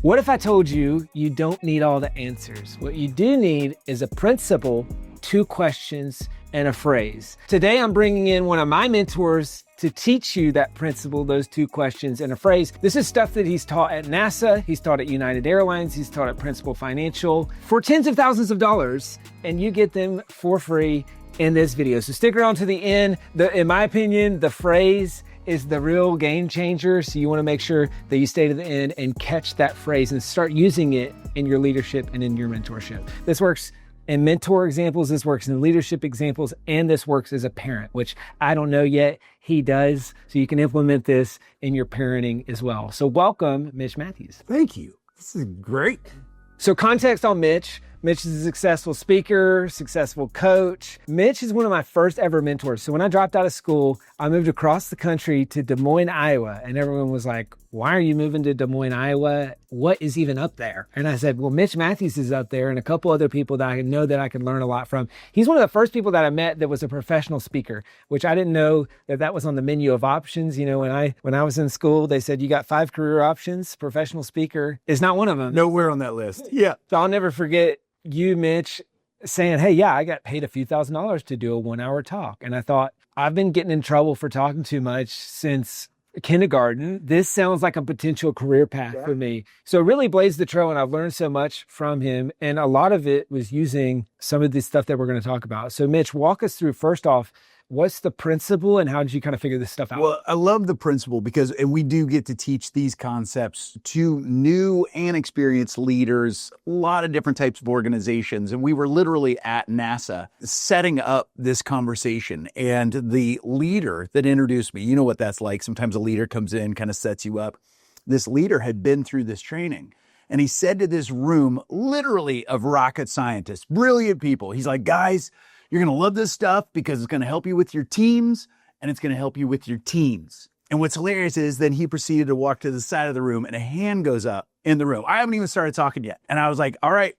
What if I told you you don't need all the answers? What you do need is a principle, 2 questions, and a phrase. Today, I'm bringing in one of my mentors to teach you that principle, those 2 questions and a phrase. This is stuff that he's taught at NASA, he's taught at United Airlines, he's taught at Principal Financial for tens of thousands of dollars, and you get them for free in this video. So stick around to the end. In my opinion, the phrase is the real game changer. So you want to make sure that you stay to the end and catch that phrase and start using it in your leadership and in your mentorship. This works in mentor examples, this works in leadership examples, and this works as a parent, which I don't know yet. He does. So you can implement this in your parenting as well. So welcome, Mitch Mathews. Thank you. This is great. So context on Mitch. Mitch is a successful speaker, successful coach. Mitch is one of my first ever mentors. So when I dropped out of school, I moved across the country to Des Moines, Iowa. And everyone was like, why are you moving to Des Moines, Iowa? What is even up there? And I said, well, Mitch Mathews is up there and a couple other people that I know that I can learn a lot from. He's one of the first people that I met that was a professional speaker, which I didn't know that was on the menu of options. You know, when I was in school, they said, you got 5 career options. Professional speaker is not one of them. Nowhere on that list. Yeah. So I'll never forget you, Mitch, saying, hey, yeah, I got paid a few $1,000s to do a 1-hour talk. And I thought, I've been getting in trouble for talking too much since kindergarten. This sounds like a potential career path for me. So it really blazed the trail, and I've learned so much from him. And a lot of it was using some of the stuff that we're going to talk about. So Mitch, walk us through, first off, what's the principle and how did you kind of figure this stuff out? Well, I love the principle because we do get to teach these concepts to new and experienced leaders, a lot of different types of organizations. And we were literally at NASA setting up this conversation. And the leader that introduced me, you know what that's like. Sometimes a leader comes in, kind of sets you up. This leader had been through this training. And he said to this room, literally of rocket scientists, brilliant people. He's like, guys, you're going to love this stuff because it's going to help you with your teams and it's going to help you with your teams. And what's hilarious is then he proceeded to walk to the side of the room and a hand goes up in the room. I haven't even started talking yet. And I was like, all right,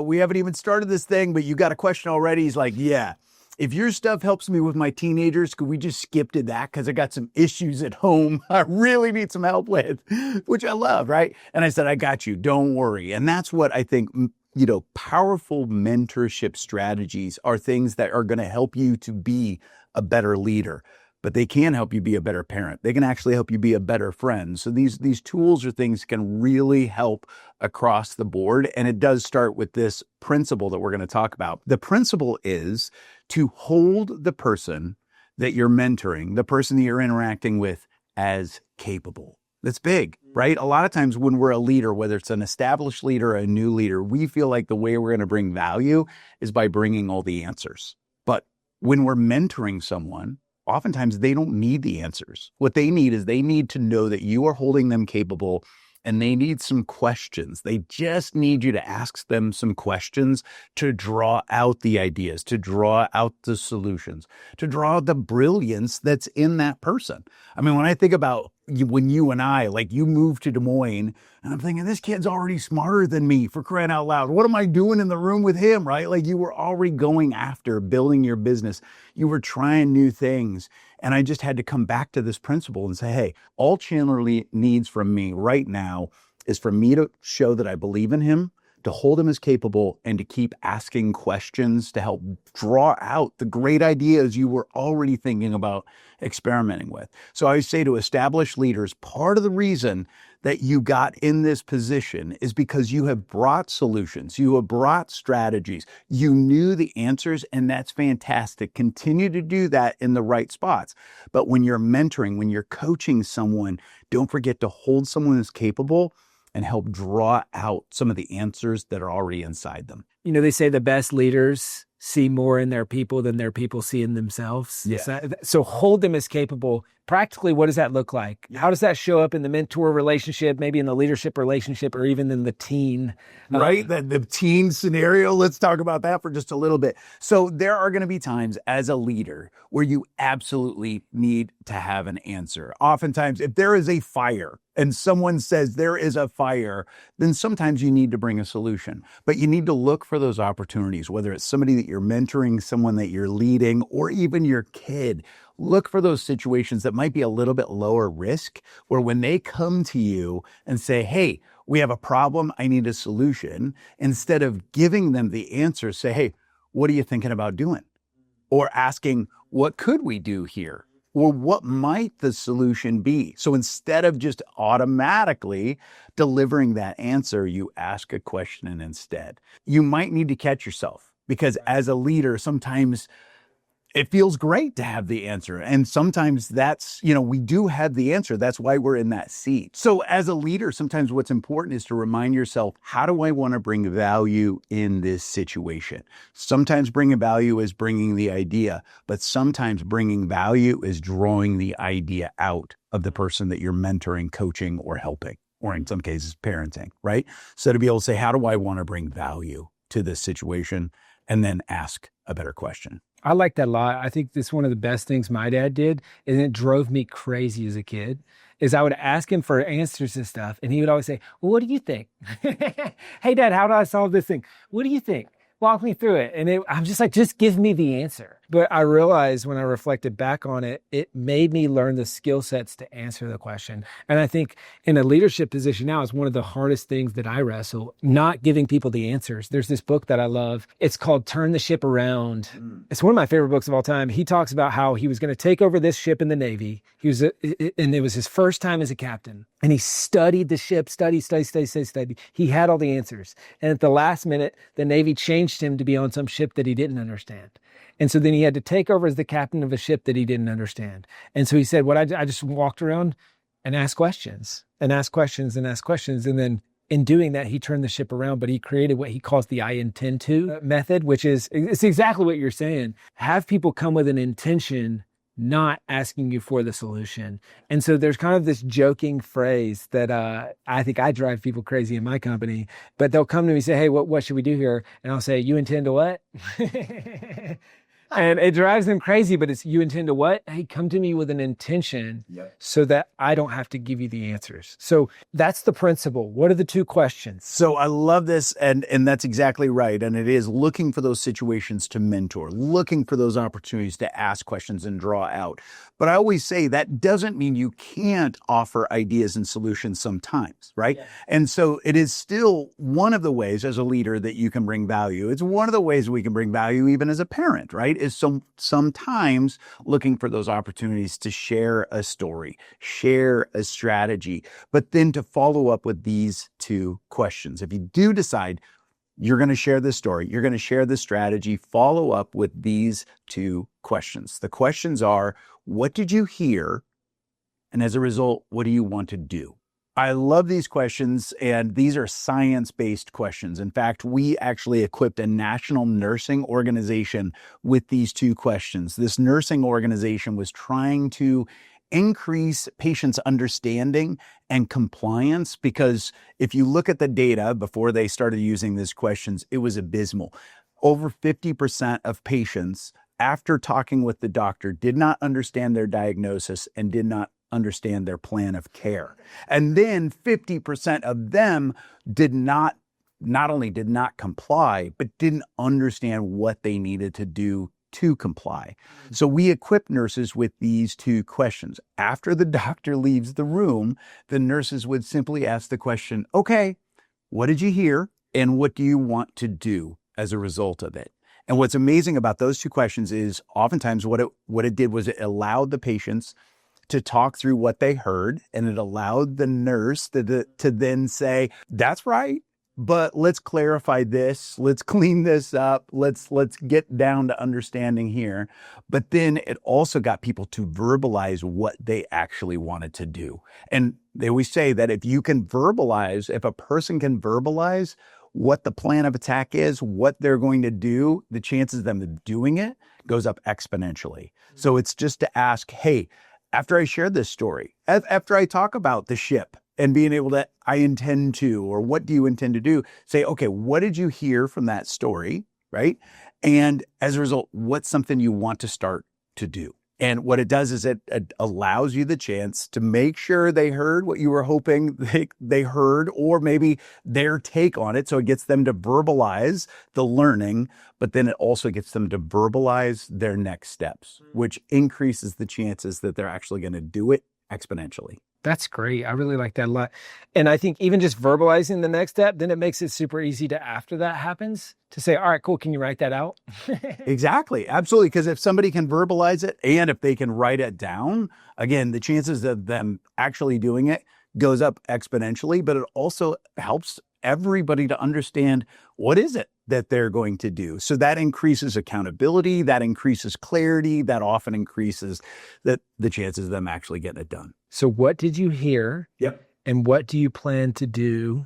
we haven't even started this thing, but you got a question already. He's like, yeah, if your stuff helps me with my teenagers, could we just skip to that? Because I got some issues at home I really need some help with, which I love, right? And I said, I got you. Don't worry. And that's what I think, you know, powerful mentorship strategies are things that are going to help you to be a better leader, but they can help you be a better parent. They can actually help you be a better friend. So these tools or things can really help across the board. And it does start with this principle that we're going to talk about. The principle is to hold the person that you're mentoring, the person that you're interacting with, as capable. That's big, right? A lot of times when we're a leader, whether it's an established leader or a new leader, we feel like the way we're going to bring value is by bringing all the answers. But when we're mentoring someone, oftentimes they don't need the answers. What they need is they need to know that you are holding them capable and they need some questions. They just need you to ask them some questions to draw out the ideas, to draw out the solutions, to draw out the brilliance that's in that person. I mean, when I think about when you and I, like you moved to Des Moines, and I'm thinking, this kid's already smarter than me, for crying out loud. What am I doing in the room with him, right? Like you were already going after building your business. You were trying new things. And I just had to come back to this principle and say, hey, all Chandler needs from me right now is for me to show that I believe in him, to hold him as capable, and to keep asking questions to help draw out the great ideas you were already thinking about experimenting with. So I say to established leaders, part of the reason that you got in this position is because you have brought solutions, you have brought strategies, you knew the answers, and that's fantastic. Continue to do that in the right spots. But when you're mentoring, when you're coaching someone, don't forget to hold someone who's capable and help draw out some of the answers that are already inside them. You know, they say the best leaders see more in their people than their people see in themselves. Yeah. So hold them as capable. Practically, what does that look like? How does that show up in the mentor relationship, maybe in the leadership relationship, or even in the teen? Right? The teen scenario, let's talk about that for just a little bit. So there are going to be times as a leader where you absolutely need to have an answer. Oftentimes, if there is a fire and someone says there is a fire, then sometimes you need to bring a solution. But you need to look for those opportunities, whether it's somebody that you're mentoring, someone that you're leading, or even your kid. Look for those situations that might be a little bit lower risk, where when they come to you and say, hey, We have a problem. I need a solution. Instead of giving them the answer, say, hey, what are you thinking about doing? Or asking, what could we do here? Or what might the solution be? So instead of just automatically delivering that answer, you ask a question instead. You might need to catch yourself, because as a leader, sometimes it feels great to have the answer. And sometimes that's, we do have the answer. That's why we're in that seat. So as a leader, sometimes what's important is to remind yourself, how do I want to bring value in this situation? Sometimes bringing value is bringing the idea, but sometimes bringing value is drawing the idea out of the person that you're mentoring, coaching, or helping, or in some cases, parenting, right? So to be able to say, how do I want to bring value to this situation? And then ask a better question. I like that a lot. I think that's one of the best things my dad did, and it drove me crazy as a kid, is I would ask him for answers and stuff, and he would always say, well, what do you think? Hey, Dad, how do I solve this thing? What do you think? Walk me through it. And I'm just like, just give me the answer. But I realized when I reflected back on it, it made me learn the skill sets to answer the question. And I think in a leadership position now is one of the hardest things that I wrestle, not giving people the answers. There's this book that I love. It's called Turn the Ship Around. It's one of my favorite books of all time. He talks about how he was going to take over this ship in the Navy. And it was his first time as a captain. And he studied the ship, studied. He had all the answers. And at the last minute, the Navy changed him to be on some ship that he didn't understand. And so then he had to take over as the captain of a ship that he didn't understand. And so he said, I just walked around and asked questions and asked questions and asked questions. And then in doing that, he turned the ship around, but he created what he calls the I intend to method, which is, it's exactly what you're saying. Have people come with an intention, not asking you for the solution. And so there's kind of this joking phrase that I think I drive people crazy in my company, but they'll come to me and say, hey, what should we do here? And I'll say, you intend to what? And it drives them crazy, but it's, you intend to what? Hey, come to me with an intention so that I don't have to give you the answers. So that's the principle. What are the two questions? So I love this, and that's exactly right. And it is looking for those situations to mentor, looking for those opportunities to ask questions and draw out. But I always say that doesn't mean you can't offer ideas and solutions sometimes, right? Yeah. And so it is still one of the ways as a leader that you can bring value. It's one of the ways we can bring value even as a parent, right? Is sometimes looking for those opportunities to share a story, share a strategy, but then to follow up with these two questions. If you do decide you're going to share this story, you're going to share this strategy, follow up with these two questions. The questions are, what did you hear? And as a result, what do you want to do? I love these questions, and these are science-based questions. In fact, we actually equipped a national nursing organization with these two questions. This nursing organization was trying to increase patients' understanding and compliance, because if you look at the data before they started using these questions, it was abysmal. Over 50% of patients, after talking with the doctor, did not understand their diagnosis and did not understand their plan of care. And then 50% of them not only did not comply, but didn't understand what they needed to do to comply. So we equip nurses with these two questions. After the doctor leaves the room, the nurses would simply ask the question, okay, what did you hear? And what do you want to do as a result of it? And what's amazing about those two questions is oftentimes what it did was it allowed the patients to talk through what they heard, and it allowed the nurse to then say, that's right, but let's clarify this, let's clean this up, let's get down to understanding here. But then it also got people to verbalize what they actually wanted to do. And they always say that if a person can verbalize what the plan of attack is, what they're going to do, the chances of them doing it goes up exponentially. So it's just to ask, hey, after I share this story, after I talk about the ship and being able to, I intend to, or what do you intend to do? Say, okay, what did you hear from that story, right? And as a result, what's something you want to start to do? And what it does is it allows you the chance to make sure they heard what you were hoping they heard, or maybe their take on it. So it gets them to verbalize the learning, but then it also gets them to verbalize their next steps, which increases the chances that they're actually going to do it exponentially. That's great. I really like that a lot. And I think even just verbalizing the next step, then it makes it super easy to, after that happens, to say, all right, cool. Can you write that out? Exactly. Absolutely. Because if somebody can verbalize it and if they can write it down, again, the chances of them actually doing it goes up exponentially, but it also helps everybody to understand what is it that they're going to do. So that increases accountability, that increases clarity, that often increases the chances of them actually getting it done. So what did you hear? Yep. And what do you plan to do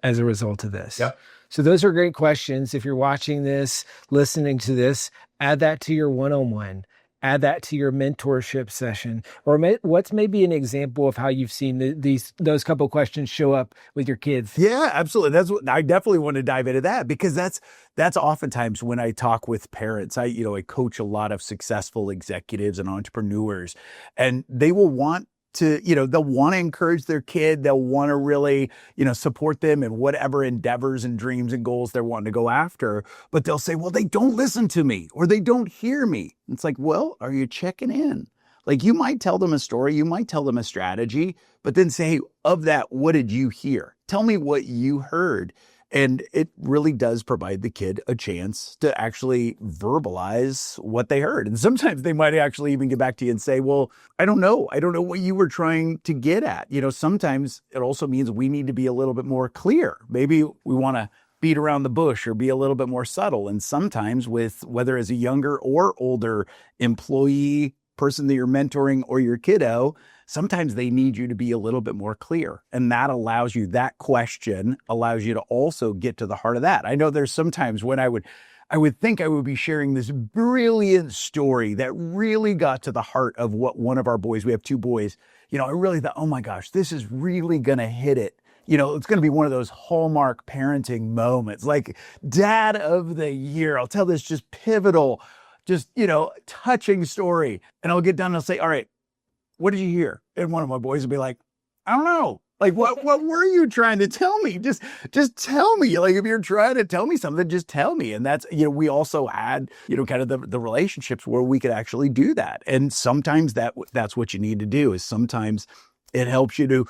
as a result of this? Yep. So those are great questions. If you're watching this, listening to this, add that to your one-on-one, add that to your mentorship session, or what's maybe an example of how you've seen those couple of questions show up with your kids? Yeah, absolutely. That's what I definitely want to dive into that, because that's oftentimes when I talk with parents. I coach a lot of successful executives and entrepreneurs, and they will want to, they'll want to encourage their kid. They'll want to really, support them in whatever endeavors and dreams and goals they're wanting to go after. But they'll say, well, they don't listen to me or they don't hear me. It's like, well, are you checking in? Like, you might tell them a story, you might tell them a strategy, but then say, hey, of that, what did you hear? Tell me what you heard. And it really does provide the kid a chance to actually verbalize what they heard. And sometimes they might actually even get back to you and say, well, I don't know. I don't know what you were trying to get at. Sometimes it also means we need to be a little bit more clear. Maybe we want to beat around the bush or be a little bit more subtle. And sometimes with whether as a younger or older employee, person that you're mentoring, or your kiddo, sometimes they need you to be a little bit more clear. And that question allows you to also get to the heart of that. I know there's sometimes when I would think I would be sharing this brilliant story that really got to the heart of what one of our boys, we have 2 boys, I really thought, oh my gosh, this is really going to hit it. It's going to be one of those hallmark parenting moments, like Dad of the Year. I'll tell this just pivotal, touching story. And I'll get done and I'll say, all right, what did you hear? And one of my boys will be like, I don't know. Like, what were you trying to tell me? Just tell me. Like, if you're trying to tell me something, just tell me. And that's, we also had, kind of the relationships where we could actually do that. And sometimes that's what you need to do, is sometimes it helps you to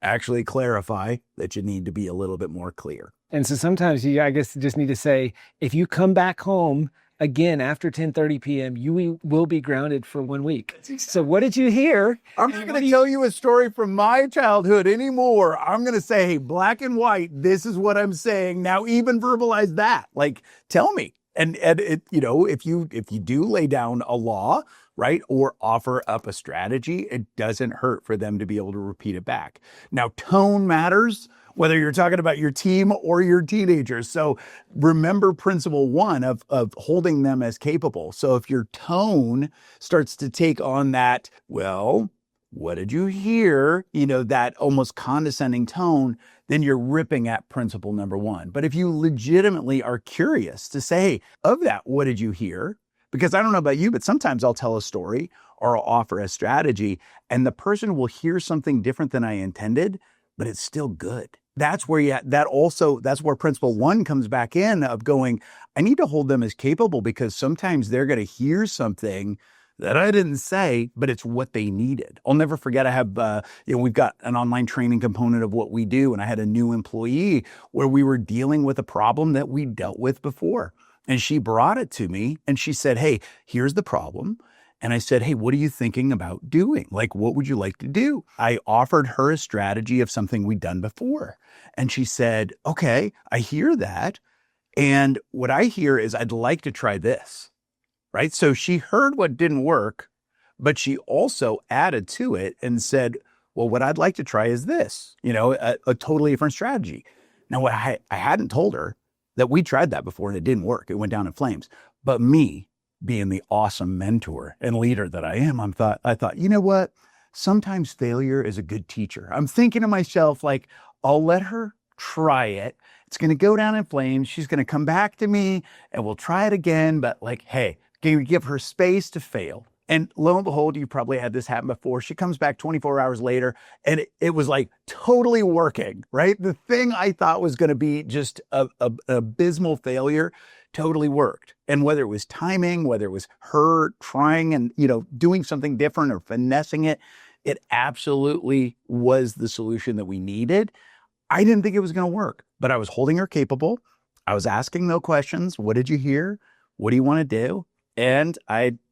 actually clarify that you need to be a little bit more clear. And so sometimes you, I guess, just need to say, if you come back home again after 10:30 p.m., you will be grounded for 1 week. So what did you hear? I'm not going to tell you a story from my childhood anymore. I'm going to say, hey, black and white, this is what I'm saying. Now even verbalize that. Like, tell me. And it, if you do lay down a law, right, or offer up a strategy, it doesn't hurt for them to be able to repeat it back. Now, tone matters, whether you're talking about your team or your teenagers. So remember principle 1 of holding them as capable. So if your tone starts to take on that, well, what did you hear? That almost condescending tone, then you're ripping at principle number 1. But if you legitimately are curious to say, hey, of that, what did you hear? Because I don't know about you, but sometimes I'll tell a story or I'll offer a strategy and the person will hear something different than I intended, but it's still good. That's where that's where principle 1 comes back in, of going, I need to hold them as capable, because sometimes they're going to hear something that I didn't say, but it's what they needed. I'll never forget, I have, we've got an online training component of what we do. And I had a new employee where we were dealing with a problem that we dealt with before. And she brought it to me and she said, hey, here's the problem. And I said, hey, what are you thinking about doing? Like, what would you like to do? I offered her a strategy of something we'd done before. And she said, okay, I hear that. And what I hear is I'd like to try this, right? So she heard what didn't work, but she also added to it and said, well, what I'd like to try is this, a totally different strategy. Now, what I hadn't told her that we tried that before and it didn't work. It went down in flames. But me, being the awesome mentor and leader that I am, I thought, you know what? Sometimes failure is a good teacher. I'm thinking to myself, like, I'll let her try it. It's going to go down in flames. She's going to come back to me and we'll try it again. But like, hey, can you give her space to fail? And lo and behold, you probably had this happen before. She comes back 24 hours later and it was like totally working, right? The thing I thought was going to be just an abysmal failure totally worked. And whether it was timing, whether it was her trying and, doing something different or finessing it, It absolutely was the solution that we needed. I didn't think it was going to work, but I was holding her capable. I was asking no questions. What did you hear? What do you want to do? And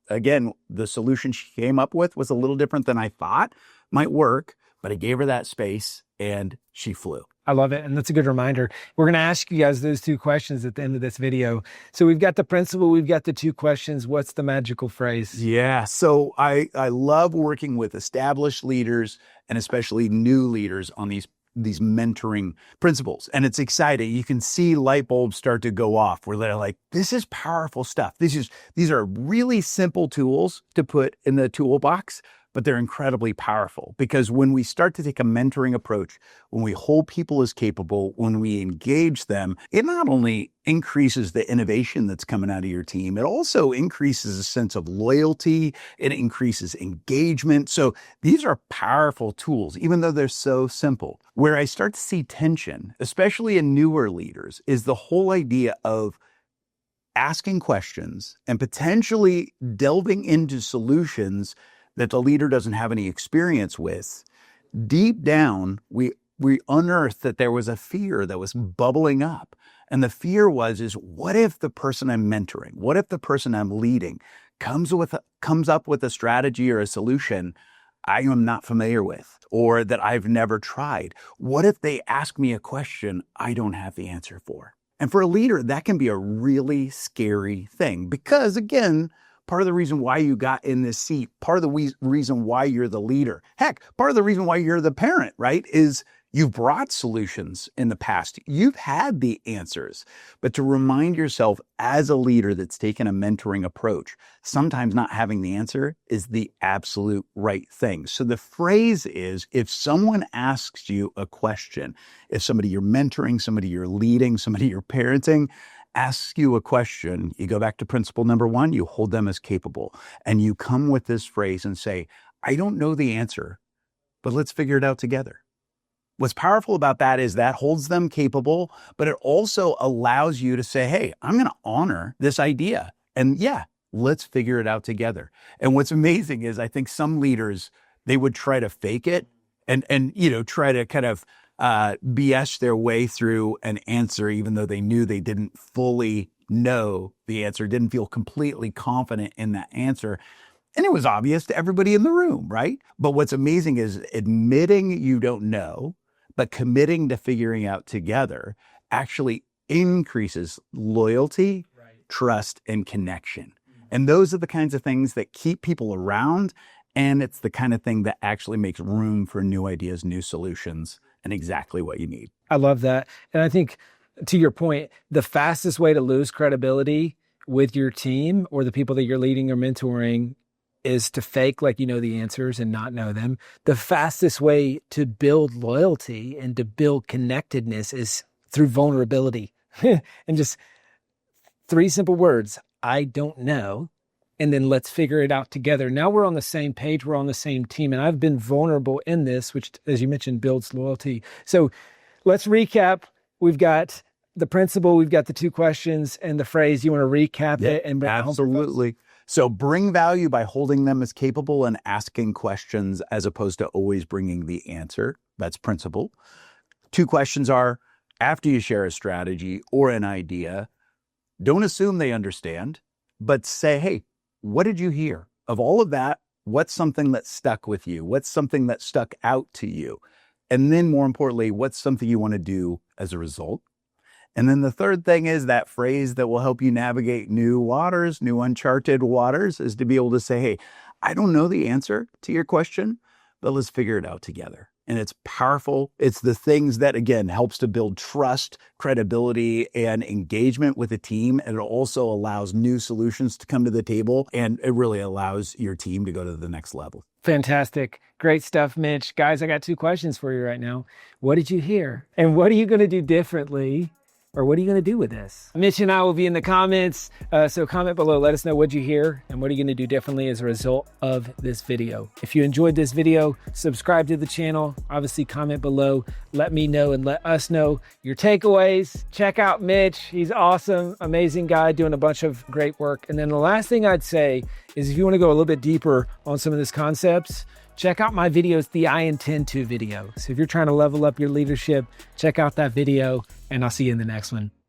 again, the solution she came up with was a little different than I thought might work, but I gave her that space and she flew. I love it. And that's a good reminder. We're going to ask you guys those 2 questions at the end of this video. So we've got the principle, we've got the 2 questions. What's the magical phrase? Yeah. So I love working with established leaders and especially new leaders on these mentoring principles. And it's exciting. You can see light bulbs start to go off where they're like, this is powerful stuff. These are really simple tools to put in the toolbox, but they're incredibly powerful because when we start to take a mentoring approach, when we hold people as capable, when we engage them, it not only increases the innovation that's coming out of your team, it also increases a sense of loyalty, it increases engagement. So these are powerful tools, even though they're so simple. Where I start to see tension, especially in newer leaders, is the whole idea of asking questions and potentially delving into solutions that the leader doesn't have any experience with. Deep down, we unearthed that there was a fear that was bubbling up. And the fear is what if the person I'm mentoring, what if the person I'm leading comes up with a strategy or a solution I am not familiar with or that I've never tried? What if they ask me a question I don't have the answer for? And for a leader, that can be a really scary thing because, again, part of the reason why you got in this seat, part of the reason why you're the leader, heck, part of the reason why you're the parent, right, is you've brought solutions in the past. You've had the answers. But to remind yourself as a leader that's taken a mentoring approach, sometimes not having the answer is the absolute right thing. So the phrase is, if someone asks you a question, if somebody you're mentoring, somebody you're leading, somebody you're parenting, asks you a question, you go back to principle number 1, you hold them as capable. And you come with this phrase and say, I don't know the answer, but let's figure it out together. What's powerful about that is that holds them capable, but it also allows you to say, hey, I'm going to honor this idea. And yeah, let's figure it out together. And what's amazing is I think some leaders, they would try to fake it and try to kind of BS their way through an answer, even though they knew they didn't fully know the answer, didn't feel completely confident in that answer. And it was obvious to everybody in the room, right? But what's amazing is admitting you don't know, but committing to figuring out together actually increases loyalty, trust, and connection. And those are the kinds of things that keep people around. And it's the kind of thing that actually makes room for new ideas, new solutions, and exactly what you need. I love that. And I think, to your point, the fastest way to lose credibility with your team or the people that you're leading or mentoring is to fake like you know the answers and not know them. The fastest way to build loyalty and to build connectedness is through vulnerability. And just 3 simple words, I don't know. And then let's figure it out together. Now we're on the same page. We're on the same team. And I've been vulnerable in this, which, as you mentioned, builds loyalty. So let's recap. We've got the principle, we've got the 2 questions and the phrase. You want to recap it? And absolutely. So bring value by holding them as capable and asking questions as opposed to always bringing the answer. That's principle. 2 questions are, after you share a strategy or an idea, don't assume they understand, but say, hey, what did you hear? Of all of that, what's something that stuck with you? What's something that stuck out to you? And then more importantly, what's something you want to do as a result? And then the third thing is that phrase that will help you navigate new waters, new uncharted waters, is to be able to say, hey, I don't know the answer to your question, but let's figure it out together. And it's powerful. It's the things that, again, helps to build trust, credibility, and engagement with a team. And it also allows new solutions to come to the table. And it really allows your team to go to the next level. Fantastic. Great stuff, Mitch. Guys, I got 2 questions for you right now. What did you hear? And what are you going to do differently? Or what are you going to do with this? Mitch and I will be in the comments. So comment below. Let us know what you hear and what are you going to do differently as a result of this video. If you enjoyed this video, subscribe to the channel. Obviously, comment below. Let me know and let us know your takeaways. Check out Mitch. He's awesome, amazing guy doing a bunch of great work. And then the last thing I'd say is if you want to go a little bit deeper on some of these concepts, check out my videos, the I Intend To video. So if you're trying to level up your leadership, check out that video, and I'll see you in the next one.